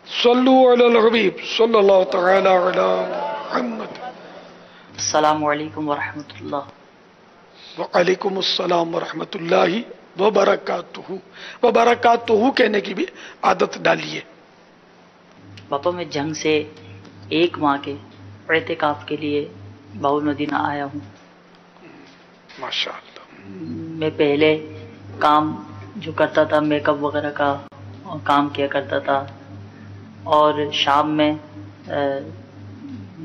صلو علی الحبیب صلی اللہ تعالی علی محمد۔ السلام علیکم ورحمۃ اللہ۔ وعلیکم السلام ورحمۃ اللہ وبرکاتہ۔ وبرکاتہ کہنے کی بھی عادت ڈالیے۔ پاپا میں جنگ سے 1 ماہ کے اعتکاف کے لیے باول مدینہ آیا ہوں۔ ماشاء اللہ۔ میں پہلے کام جو کرتا تھا میک اپ وغیرہ کا کام کیا کرتا تھا، اور شام میں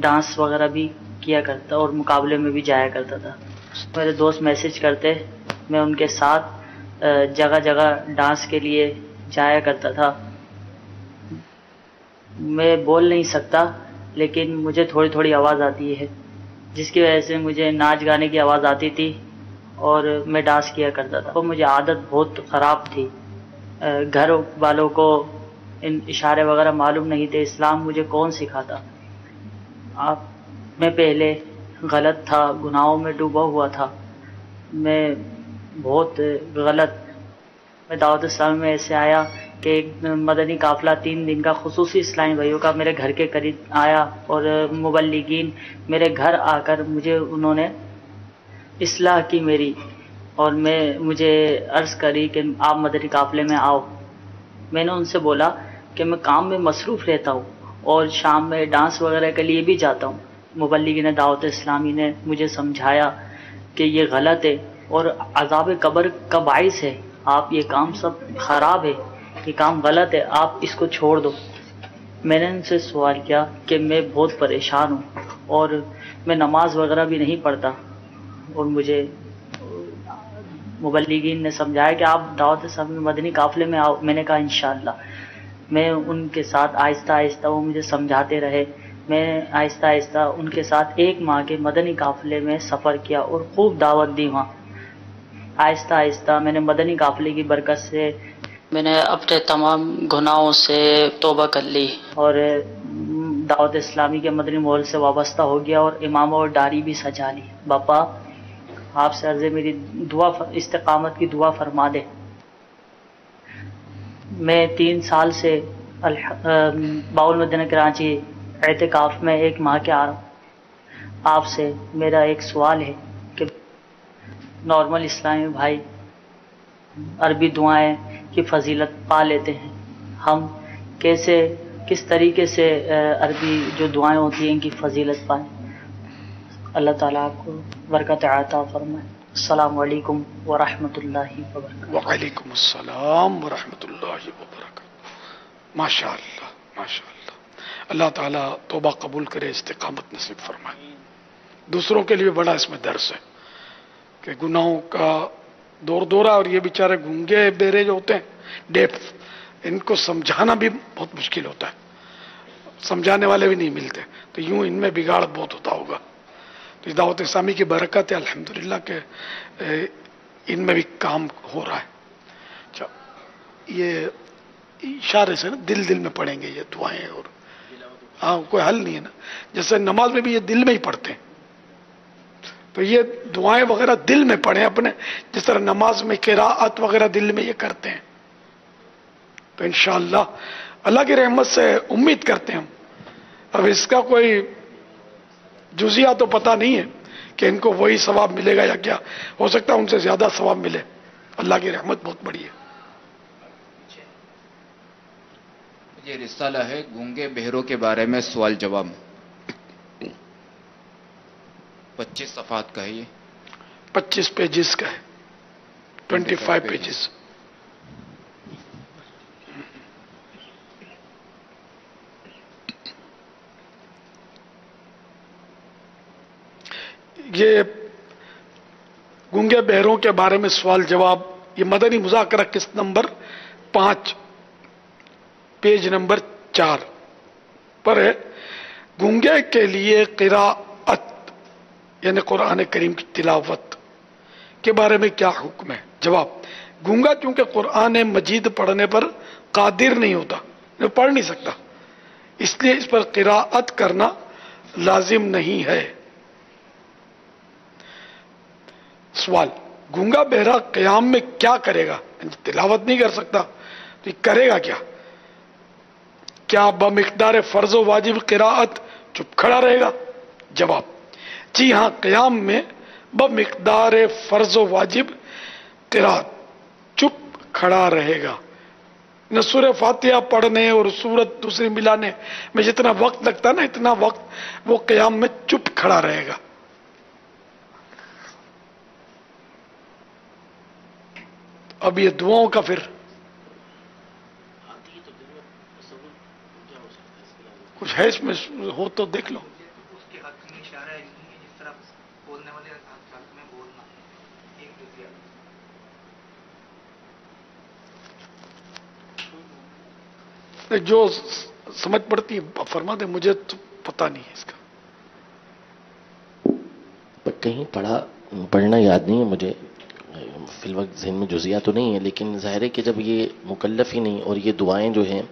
ڈانس وغیرہ بھی کیا کرتا اور مقابلے میں بھی جایا کرتا تھا۔ میرے دوست میسج کرتے، میں ان کے ساتھ جگہ جگہ ڈانس کے لیے جایا کرتا تھا۔ میں بول نہیں سکتا لیکن مجھے تھوڑی تھوڑی آواز آتی ہے، جس کی وجہ سے مجھے ناچ گانے کی آواز آتی تھی اور میں ڈانس کیا کرتا تھا۔ تو مجھے عادت بہت خراب تھی، گھر والوں کو ان اشارے وغیرہ معلوم نہیں تھے، اسلام مجھے کون سکھاتا۔ میں پہلے غلط تھا، گناہوں میں ڈوبا ہوا تھا، میں بہت غلط۔ میں دعوت اسلامی میں ایسے آیا کہ ایک مدنی قافلہ 3 دن کا خصوصی اسلامی بھائیوں کا میرے گھر کے قریب آیا، اور مبلغین میرے گھر آ کر مجھے انہوں نے اصلاح کی میری، اور مجھے عرض کری کہ آپ مدنی قافلے میں آؤ۔ میں نے ان سے بولا کہ میں کام میں مصروف رہتا ہوں اور شام میں ڈانس وغیرہ کے لیے بھی جاتا ہوں۔ مبلغین دعوت اسلامی نے مجھے سمجھایا کہ یہ غلط ہے اور عذاب قبر کا باعث ہے، آپ یہ کام سب خراب ہے، یہ کام غلط ہے، آپ اس کو چھوڑ دو۔ میں نے ان سے سوال کیا کہ میں بہت پریشان ہوں اور میں نماز وغیرہ بھی نہیں پڑھتا، اور مجھے مبلغین نے سمجھایا کہ آپ دعوت اسلامی مدنی قافلے میں آؤ۔ میں نے کہا انشاءاللہ۔ میں ان کے ساتھ آہستہ آہستہ، وہ مجھے سمجھاتے رہے، میں آہستہ آہستہ ان کے ساتھ 1 ماہ کے مدنی قافلے میں سفر کیا اور خوب دعوت دی وہاں۔ آہستہ آہستہ میں نے مدنی قافلے کی برکت سے میں نے اپنے تمام گناہوں سے توبہ کر لی اور دعوت اسلامی کے مدنی ماحول سے وابستہ ہو گیا، اور امامہ اور داڑھی بھی سجا لی۔ باپا آپ سے عرض ہے، میری دعا استقامت کی دعا فرما دے۔ میں 3 سال سے باول مدینہ کراچی اعتکاف میں 1 ماہ کے آ رہا ہوں۔ آپ سے میرا ایک سوال ہے کہ نارمل اسلامی بھائی عربی دعائیں کی فضیلت پا لیتے ہیں، ہم کس طریقے سے عربی جو دعائیں ہوتی ہیں ان کی فضیلت پائیں؟ اللہ تعالیٰ آپ کو برکت عطا فرمائے۔ السلام علیکم ورحمۃ اللہ وبرکاتہ۔ وعلیکم السلام ورحمۃ اللہ وبرکاتہ۔ ماشاء اللہ ماشاء اللہ۔ اللہ تعالیٰ توبہ قبول کرے، استقامت نصیب فرمائے۔ دوسروں کے لیے بڑا اس میں درس ہے کہ گناہوں کا دورہ، اور یہ بیچارے گونگے بیرے جو ہوتے ہیں ڈیف، ان کو سمجھانا بھی بہت مشکل ہوتا ہے، سمجھانے والے بھی نہیں ملتے، تو یوں ان میں بگاڑ بہت ہوتا ہوگا۔ تو دعوت اسلامی کی برکت ہے الحمدللہ کہ ان میں بھی کام ہو رہا ہے۔ اچھا، یہ اشارے سے نا دل میں پڑھیں گے یہ دعائیں، اور ہاں کوئی حل نہیں ہے نا، جیسے نماز میں بھی یہ دل میں ہی پڑھتے ہیں، تو یہ دعائیں وغیرہ دل میں پڑھیں اپنے، جس طرح نماز میں قراءت وغیرہ دل میں یہ کرتے ہیں، تو انشاءاللہ اللہ کی رحمت سے امید کرتے ہیں ہم۔ اب اس کا کوئی جزیہ تو پتہ نہیں ہے کہ ان کو وہی ثواب ملے گا یا کیا، ہو سکتا ہے ان سے زیادہ ثواب ملے، اللہ کی رحمت بہت بڑی ہے۔ یہ رسالہ ہے گونگے بہروں کے بارے میں سوال جواب، 25 صفحات کا ہے، یہ 25 پیجز کا ہے، 25 پیجز۔ یہ گونگے بہروں کے بارے میں سوال جواب، یہ مدنی مذاکرہ قسط نمبر 5 پیج نمبر 4 پر ہے۔ گونگے کے لیے قراءت یعنی قرآن کریم کی تلاوت کے بارے میں کیا حکم ہے؟ جواب: گونگا چونکہ قرآن مجید پڑھنے پر قادر نہیں ہوتا، وہ پڑھ نہیں سکتا، اس لیے اس پر قراءت کرنا لازم نہیں ہے۔ سوال: گونگا بہرا قیام میں کیا کرے گا؟ تلاوت نہیں کر سکتا تو یہ کرے گا کیا؟ کیا بمقدار فرض و واجب قراءت چپ کھڑا رہے گا؟ جواب، جی ہاں، قیام میں بمقدار فرض و واجب قراءت چپ کھڑا رہے گا. نہ سورہ فاتحہ پڑھنے اور سورت دوسری ملانے میں جتنا وقت لگتا ہے نا، اتنا وقت وہ قیام میں چپ کھڑا رہے گا. اب یہ دعاؤں کا پھر کچھ ہے اس میں ہو تو دیکھ لو. اس کے حق میں اشارہ ہے جس طرح بولنے والے حق میں بولنا ایک جزیہ. جو سمجھ پڑتی ہے فرما دے، مجھے تو پتہ نہیں ہے اس کا. کہیں پڑھنا یاد نہیں ہے مجھے فی الوقت، ذہن میں جزیہ تو نہیں ہے، لیکن ظاہر ہے کہ جب یہ مکلف ہی نہیں اور یہ دعائیں جو ہیں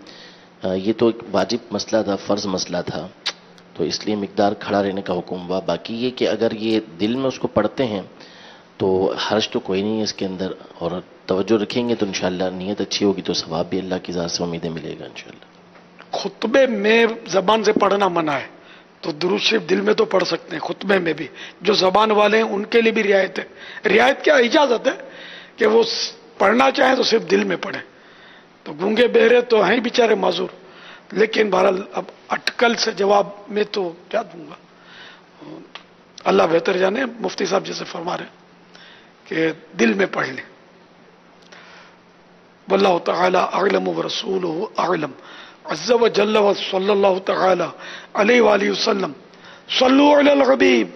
یہ تو ایک واجب مسئلہ تھا، فرض مسئلہ تھا، تو اس لیے مقدار کھڑا رہنے کا حکم ہوا. باقی یہ کہ اگر یہ دل میں اس کو پڑھتے ہیں تو حرج تو کوئی نہیں ہے اس کے اندر، اور توجہ رکھیں گے تو انشاءاللہ نیت اچھی ہوگی تو ثواب بھی اللہ کی ذات سے امیدیں ملے گا انشاءاللہ. خطبے میں زبان سے پڑھنا منع ہے، تو درود شریف دل میں تو پڑھ سکتے ہیں. خطبے میں بھی جو زبان والے ہیں ان کے لیے بھی رعایت ہے. رعایت کیا اجازت ہے کہ وہ پڑھنا چاہیں تو صرف دل میں پڑھیں. تو گونگے بہرے تو ہیں بیچارے معذور، لیکن بہرحال اب اٹکل سے جواب میں تو کیا دوں گا، اللہ بہتر جانے. مفتی صاحب جیسے فرما رہے ہیں کہ دل میں پڑھ لیں. واللہ تعالی اعلم ورسولہ اعلم عز وجل وصلی اللہ تعالی علیہ وآلہ وسلم. صلوا علی الحبیب